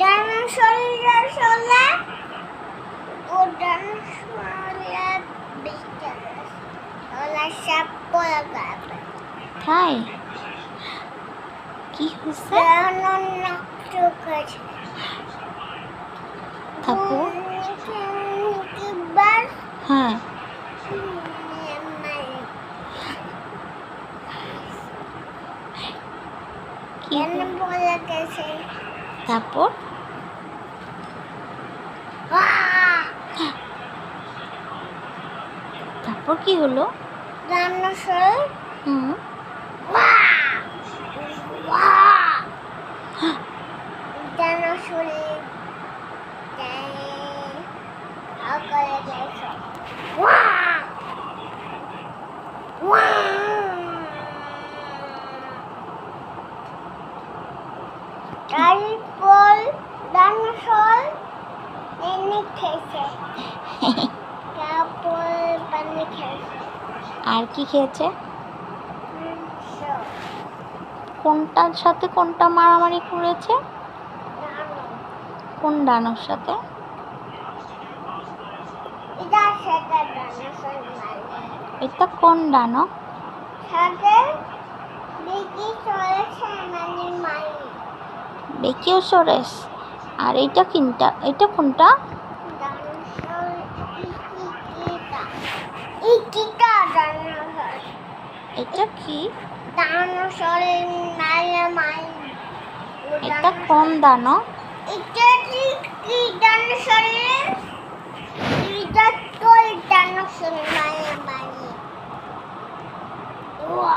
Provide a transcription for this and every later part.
ডাইনোসরের আসলে ও ডাইনোসরের ভিতরে ওরা সব পড়ে যাবে। তাই কি হয়েছে? নষ্ট করেছে। তারপর কিবার হ্যাঁ কি কেন বলে গেছে? তারপর তারপর কি হলো? ডাইনোসর হুম ডাইনোসরের আকারে গেছে। তারপর ডাইনোসর পানি খেয়েছে। তারপর পানি খেয়েছে। আর কি খেয়েছে? মাংস। কোনটার সাথে কোনটা মারামারি করেছে? ডানো। কোন ডানোর সাথে? এটা সেটা ডাইনোসর মারে। এটা কোন ডানো? সাথে বিকি চলেছে মানে মারি। বেকিওসোরাস। আর এইটা কিনটা? এটা কোনটা? ডাইনোসর ইকিটা ডাইনোসর। এটা কি? ডাইনোসরের মারি। এটা কোন দানো? এটা কি ডাইনোসরের? এটা তোর ডাইনোসর মারি। ওয়া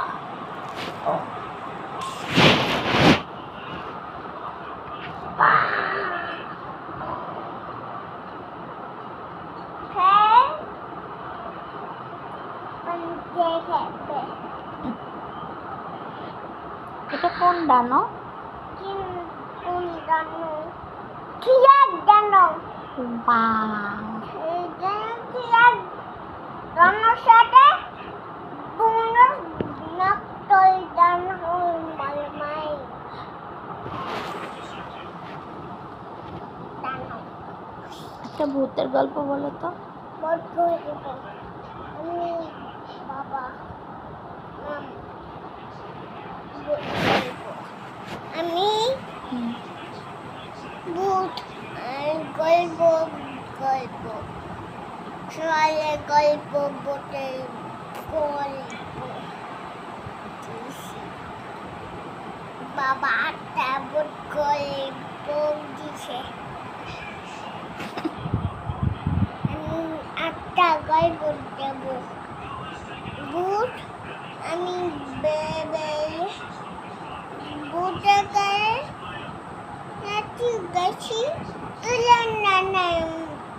এটা কোন ডানো? কোন ডানো? কিয়ার ডানো। ওয়াও কিয়ার ডানোর সাথে বুনো নকল ডানো মালমাই। ডানো একটা ভূতের গল্প বলো তো। বড় করে দেব। আমি বাবা আমি হুম, ভূত গল্প গল্প চলে গল্প বটে গল্প বাবা একটা ভূত গল্প দিছে। আমি একটা গল্প দেব। ভূত আমি বেবে ভূতের গায়ে নাচি গেছি তুলে নানা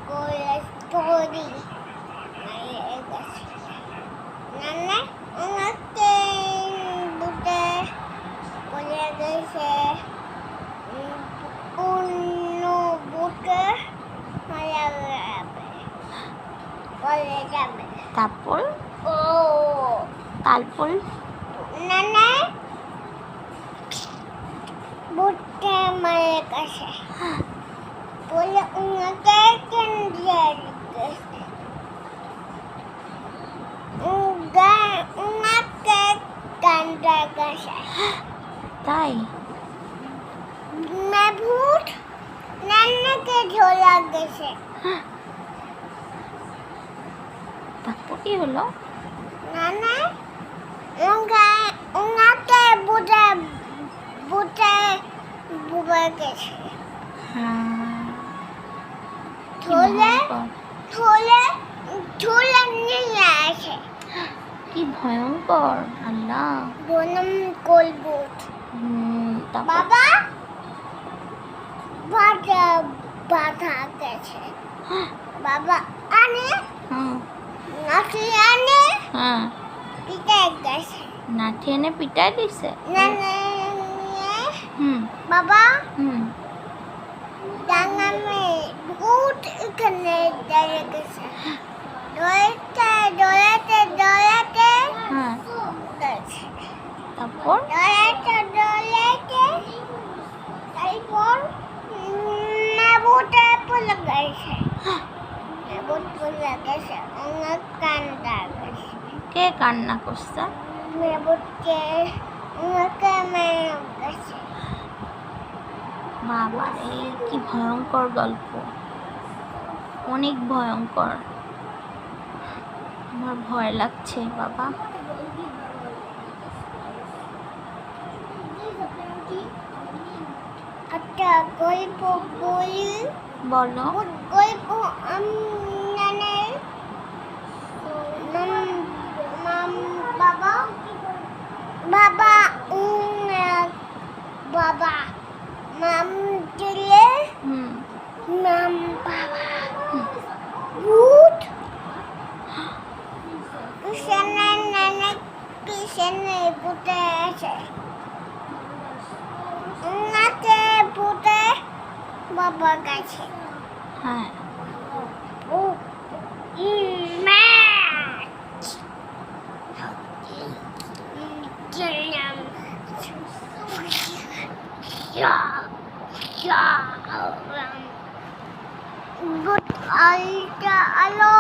করে স্টোরি গেছি। নানা আমাকে ভূতে বলে গেছে অন্য ভূতে মারা যাবে বলে যাবে। তারপর ও তারপর নানা ভূতে মারা গেছে বলে ওনাকে কেন দিয়ে গেছে। ওনাকে কান্দা গেছে। তাই ভূত নানাকে ঝোলা গেছে। তারপর কি হলো? নানা ওনাকে বুঝে বুঝে বুঝে গেছে। হ্যাঁ কি ঝোলে ভয়ঙ্কর। ঝোলে ঝোলা নিয়ে আসে। কি ভয়ঙ্কর আল্লাহ। বনম করবো। তারপর বাবা বাধা বাধা গেছে। বাবা আনে হুম নাকি আনে হ্যাঁ পিঠে গেছে। নাঠি এনে পিটাই দিছে। নানা হুম বাবা হুম ডাঙামে ভূত এখানে দাঁড়িয়ে গেছে। দৌড়াতে দৌড়াতে দৌড়াতে হ্যাঁ গেছে। তারপর দৌড়াতে দৌড়াতে তারপর বলে গেছে মেবুত বলে গেছে অনেক কান্দা গেছে কে কান্না করছে? মেবুতকে অনেকে মেরে গেছে বাবা রে, কি ভয়ঙ্কর গল্প, অনেক ভয়ঙ্কর। আমার ভয় লাগছে বাবা। একটা গল্প বলি বলো। গল্প মানে বাবা বাবা বাবা মাম দিলে হুম। মাম বাবা ভূত পিছনে নানে পিছনে ভূতে আছে নাকে ভূতে বাবা কাছে হ্যাঁ। ও ম্যাচ Good idea, hello.